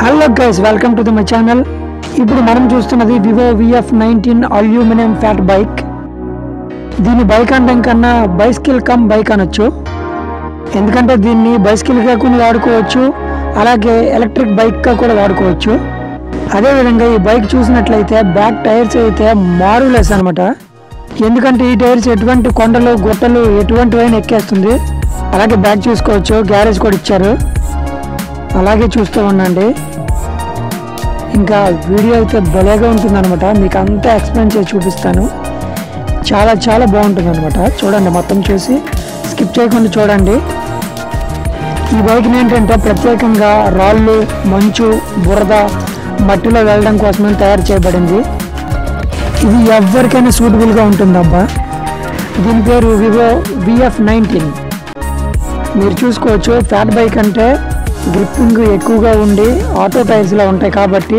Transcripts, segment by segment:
Hello guys, welcome to my channel. ఇప్పుడు మనం చూస్తున్నది Vivo VF19 aluminium fat bike. దీని బైక్ అనడం కన్నా బైసికల్ కమ్ బైక్ అనొచ్చు. ఎందుకంటే దీన్ని బైసికల్గా కూడా వాడుకోవచ్చు, అలాగే ఎలక్ట్రిక్ బైక్గా కూడా వాడుకోవచ్చు. అదేవిధంగా ఈ బైక్ చూసినట్లయితే బ్యాక్ టైర్స్ అయితే మారులెస్ అనమాట. ఎందుకంటే ఈ టైర్స్ ఎటువంటి కొండలు గుట్టలు ఎటువంటివైనా ఎక్కేస్తుంది. అలాగే బ్యాక్ చూసుకోవచ్చు, గ్యారేజ్ కూడా ఇచ్చారు. అలాగే చూస్తూ ఉండండి. ఇంకా వీడియో అయితే భలేగా ఉంటుందన్నమాట. మీకు అంతా ఎక్స్ప్లెయిన్ చేసి చూపిస్తాను. చాలా చాలా బాగుంటుంది అనమాట. చూడండి, మొత్తం చూసి స్కిప్ చేయకుండా చూడండి. ఈ బైక్ని ఏంటంటే ప్రత్యేకంగా రాళ్ళు, మంచు, బురద, మట్టిలో వెళ్ళడం కోసమే తయారు చేయబడింది. ఇది ఎవరికైనా సూటబుల్గా ఉంటుందబ్బా. దీని పేరు వివో VF19. మీరు చూసుకోవచ్చు, ఫ్యాట్ బైక్ అంటే గ్రిప్పింగ్ ఎక్కువగా ఉండి ఆటో టైర్స్లో ఉంటాయి కాబట్టి,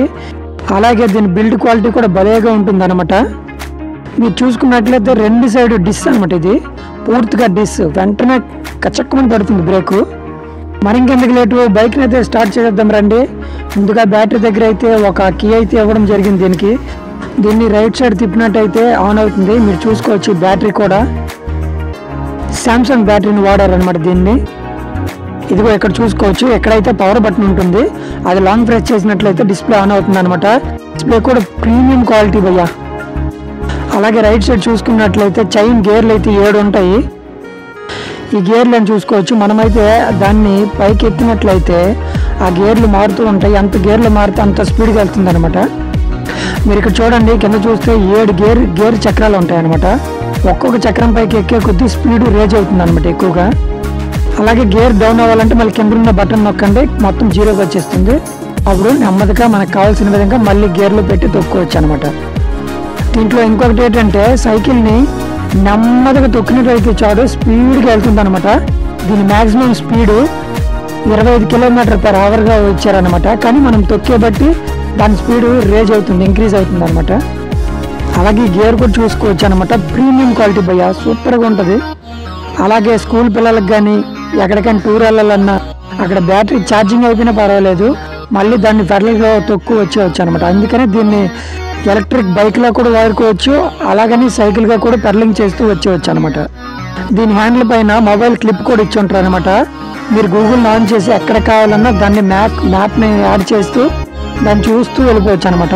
అలాగే దీని బిల్డ్ క్వాలిటీ కూడా భలేగా ఉంటుంది అనమాట. మీరు చూసుకున్నట్లయితే రెండు సైడ్ డిస్ అనమాట. ఇది పూర్తిగా డిస్, వెంటనే కచక్కమని పడుతుంది బ్రేకు. మరి ఇంకెందుకు లేటు, బైక్ని అయితే స్టార్ట్ చేద్దాం రండి. ముందుగా బ్యాటరీ దగ్గర అయితే ఒక కీ అయితే ఇవ్వడం జరిగింది దీన్ని రైట్ సైడ్ తిప్పినట్టయితే ఆన్ అవుతుంది. మీరు చూసుకోవచ్చు, బ్యాటరీ కూడా శాంసంగ్ బ్యాటరీని వాడారనమాట దీన్ని. ఇదిగో ఇక్కడ చూసుకోవచ్చు, ఎక్కడైతే పవర్ బటన్ ఉంటుంది అది లాంగ్ ప్రెస్ చేసినట్లయితే డిస్ప్లే ఆన్ అవుతుంది అనమాట. డిస్ప్లే కూడా ప్రీమియం క్వాలిటీ భయ్యా. అలాగే రైట్ సైడ్ చూసుకున్నట్లయితే చైన్ గేర్లు అయితే 7 ఉంటాయి. ఈ గేర్లు అని చూసుకోవచ్చు. మనమైతే దాన్ని పైకి ఎత్తినట్లయితే ఆ గేర్లు మారుతూ ఉంటాయి. అంత గేర్లు మారితే అంత స్పీడ్గా వెళ్తుంది అనమాట. మీరు ఇక్కడ చూడండి, కింద చూస్తే 7 గేర్ చక్రాలు ఉంటాయి అనమాట. ఒక్కొక్క చక్రం పైకి ఎక్కే కొద్దీ స్పీడ్ రేజ్ అవుతుంది అనమాట ఎక్కువగా. అలాగే గేర్ డౌన్ అవ్వాలంటే మళ్ళీ కింద ఉన్న బటన్ నొక్కండి, మొత్తం జీరోకి వచ్చేస్తుంది. అప్పుడు నెమ్మదిగా మనకు కావాల్సిన విధంగా మళ్ళీ గేర్లో పెట్టి తొక్కుకోవచ్చు అనమాట. దీంట్లో ఇంకొకటి ఏంటంటే, సైకిల్ని నెమ్మదిగా తొక్కినట్లయితే చాలు స్పీడ్గా వెళ్తుంది అనమాట. దీని మ్యాక్సిమం స్పీడు 25 km/hగా వచ్చారనమాట. కానీ మనం తొక్కే బట్టి దాని స్పీడు రేజ్ అవుతుంది, ఇంక్రీజ్ అవుతుంది అనమాట. అలాగే గేర్ కూడా చూసుకోవచ్చు అనమాట. ప్రీమియం క్వాలిటీ భయ్యా, సూపర్గా ఉంటుంది. అలాగే స్కూల్ పిల్లలకు కానీ ఎక్కడికైనా టూర్ వెళ్ళాలన్నా అక్కడ బ్యాటరీ ఛార్జింగ్ అయిపోయినా పర్వాలేదు, మళ్ళీ దాన్ని పెడల్గా తొక్కు వచ్చేవచ్చు అనమాట. అందుకని దీన్ని ఎలక్ట్రిక్ బైక్లో కూడా వాడుకోవచ్చు, అలాగని సైకిల్గా కూడా పెడలింగ్ చేస్తూ వచ్చేవచ్చు అనమాట. దీని హ్యాండిల్ పైన మొబైల్ క్లిప్ కూడా ఇచ్చి ఉంటారు అనమాట. మీరు గూగుల్ ఆన్ చేసి ఎక్కడ కావాలన్నా దాన్ని మ్యాప్ని యాడ్ చేస్తూ దాన్ని చూస్తూ వెళ్ళిపోవచ్చు అనమాట.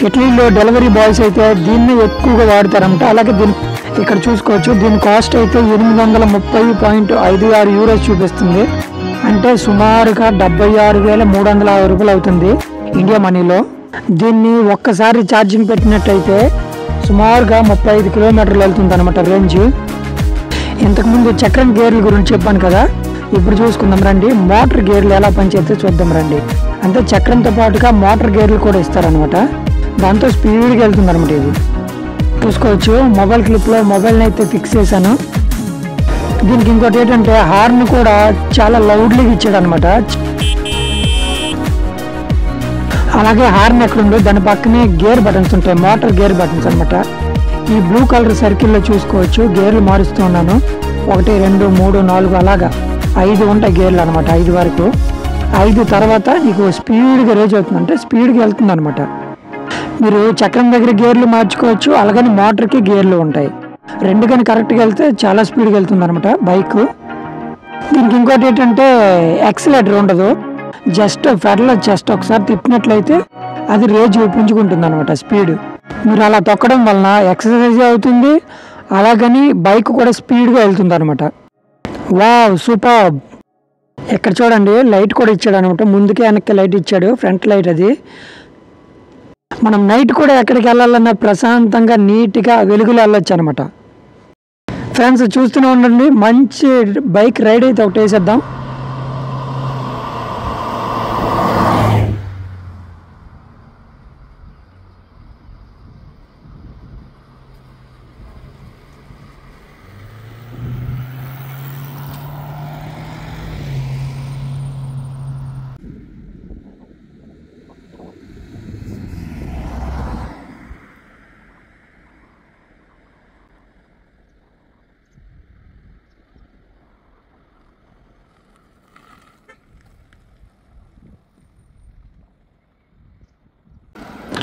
ఇటలీలో డెలివరీ బాయ్స్ అయితే దీన్ని ఎక్కువగా వాడతారనమాట. అలాగే దీని ఇక్కడ చూసుకోవచ్చు, దీని కాస్ట్ అయితే 830.56 యూరోస్ చూపిస్తుంది. అంటే సుమారుగా 76,360 రూపాయలు అవుతుంది ఇండియా మనీలో. దీన్ని ఒక్కసారి ఛార్జింగ్ పెట్టినట్టయితే సుమారుగా 35 కిలోమీటర్లు వెళ్తుంది అనమాట రేంజ్. ఇంతకుముందు చక్రం గేర్ల గురించి చెప్పాను కదా, ఇప్పుడు చూసుకుందాం రండి. మోటార్ గేర్లు ఎలా పనిచేస్తే చూద్దాం రండి. అంటే చక్రంతో పాటుగా మోటార్ గేర్లు కూడా ఇస్తారనమాట. దాంతో స్పీడ్గా వెళ్తుంది అనమాట. ఇది చూసుకోవచ్చు, మొబైల్ క్లిప్లో మొబైల్ని అయితే ఫిక్స్ చేశాను. దీనికి ఇంకోటి ఏంటంటే, హార్న్ కూడా చాలా లౌడ్లీగా ఇచ్చాడు అనమాట. అలాగే హార్న్ ఎక్కడుందో దాని పక్కనే గేర్ బటన్స్ ఉంటాయి, మోటార్ గేర్ బటన్స్ అనమాట. ఈ బ్లూ కలర్ సర్కిల్లో చూసుకోవచ్చు, గేర్లు మారుస్తూ ఉన్నాను. 1, 2, 3, 4 అలాగా 5 ఉంటాయి గేర్లు అనమాట. 5 వరకు. 5 తర్వాత నీకు స్పీడ్గా రేజ్ అవుతుంది, అంటే స్పీడ్గా వెళ్తుంది అనమాట. మీరు చక్రం దగ్గర గేర్లు మార్చుకోవచ్చు, అలాగని మోటార్కి గేర్లు ఉంటాయి. రెండు కానీ కరెక్ట్గా వెళ్తే చాలా స్పీడ్గా వెళ్తుంది అనమాట బైక్. దీనికి ఇంకోటి ఏంటంటే, యాక్సిలేటర్ ఉండదు. జస్ట్ ఫెడల్ జస్ట్ ఒకసారి తిప్పినట్లయితే అది రేజ్ పుంజుకుంటుంది అనమాట స్పీడ్. మీరు అలా తొక్కడం వలన ఎక్సర్సైజ్ అవుతుంది, అలాగని బైక్ కూడా స్పీడ్గా వెళ్తుంది అనమాట. Wow, super. ఇక్కడ చూడండి, లైట్ కూడా ఇచ్చాడు అనమాట. ముందుకే వెనక్కి లైట్ ఇచ్చాడు, ఫ్రంట్ లైట్ అది. మనం నైట్ కూడా ఎక్కడికి వెళ్ళాలన్నా ప్రశాంతంగా నీట్గా వెలుగులో వెళ్ళొచ్చు అనమాట. ఫ్రెండ్స్ చూస్తూనే ఉండండి, మంచి బైక్ రైడ్ అయితే ఒకటి వేసేద్దాం.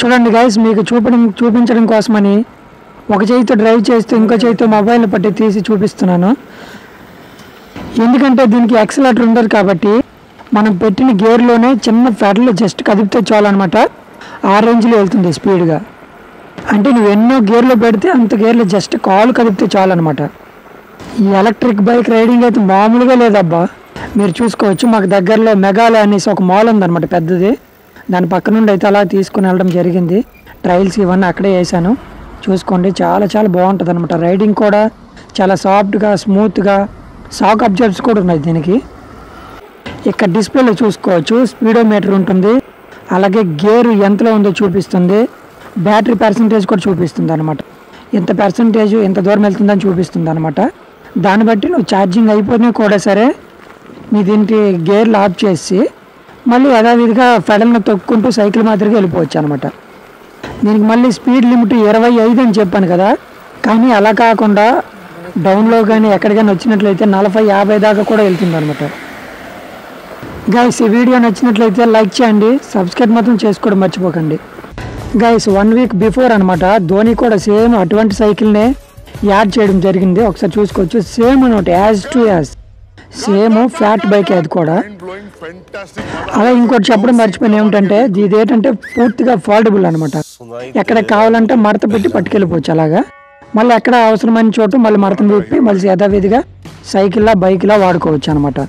చూడండి గైస్, మీకు చూపించడం కోసమని ఒక చేయితో డ్రైవ్ చేస్తూ ఇంకో చేయితో మొబైల్ పట్టి తీసి చూపిస్తున్నాను. ఎందుకంటే దీనికి యాక్సిలరేటర్ ఉండదు కాబట్టి మనం పెట్టిన గేర్లోనే చిన్న ఫెడల్ జస్ట్ కదిపితే చాలన్నమాట. ఆ రేంజ్లో వెళ్తుంది స్పీడ్గా. అంటే నువ్వు ఎన్నో గేర్లో పెడితే అంత గేర్లో జస్ట్ కాలు కదిపితే చాలన్నమాట. ఈ ఎలక్ట్రిక్ బైక్ రైడింగ్ అయితే మామూలుగా లేదబ్బా. మీరు చూసుకోవచ్చు, మాకు దగ్గరలో మెగాలో అనేసి ఒక మాల్ ఉందన్నమాట పెద్దది. దాని పక్క నుండి అయితే అలా తీసుకుని వెళ్ళడం జరిగింది. ట్రయల్స్ ఇవన్నీ అక్కడే వేసాను. చూసుకోండి, చాలా చాలా బాగుంటుంది అనమాట. రైడింగ్ కూడా చాలా సాఫ్ట్గా స్మూత్గా, షాక్ అబ్జర్వ్స్ కూడా ఉన్నాయి దీనికి. ఇక్కడ డిస్ప్లేలో చూసుకోవచ్చు, స్పీడోమీటర్ ఉంటుంది, అలాగే గేర్ ఎంతలో ఉందో చూపిస్తుంది, బ్యాటరీ పర్సంటేజ్ కూడా చూపిస్తుంది అనమాట. ఎంత పర్సంటేజ్ ఎంత దూరం వెళ్తుందని చూపిస్తుంది అనమాట. దాన్ని బట్టి నువ్వు ఛార్జింగ్ అయిపోయినా కూడా సరే నీ దీనికి గేర్లు ఆఫ్ చేసి మళ్ళీ యథావిధిగా ఫెడల్ని తొక్కుంటూ సైకిల్ మాదిరిగా వెళ్ళిపోవచ్చు అనమాట. దీనికి మళ్ళీ స్పీడ్ లిమిట్ 25 అని చెప్పాను కదా, కానీ అలా కాకుండా డౌన్లో కానీ ఎక్కడికైనా వచ్చినట్లయితే 40-50 దాకా కూడా వెళ్తుంది అనమాట. గైస్, ఈ వీడియో నచ్చినట్లయితే లైక్ చేయండి, సబ్స్క్రైబ్ మాత్రం చేసుకోవడం మర్చిపోకండి. గైస్, 1 వీక్ బిఫోర్ అనమాట ధోని కూడా సేమ్ అటువంటి సైకిల్నే యాడ్ చేయడం జరిగింది. ఒకసారి చూసుకోవచ్చు, సేమ్ అనమాట, as to as same flat bike అది కూడా. అలా ఇంకోటి చెప్పడం మర్చిపోయిన ఏమిటంటే ఇది ఏంటంటే పూర్తిగా ఫోల్డబుల్ అనమాట. ఎక్కడ కావాలంటే మడత పెట్టి పట్టుకెళ్ళిపోవచ్చు. అలాగా మళ్ళీ ఎక్కడ అవసరమైన చోటు మళ్ళీ మడతను విప్పి మళ్ళీ యథావిధిగా సైకిల్లా బైక్లా వాడుకోవచ్చు అనమాట.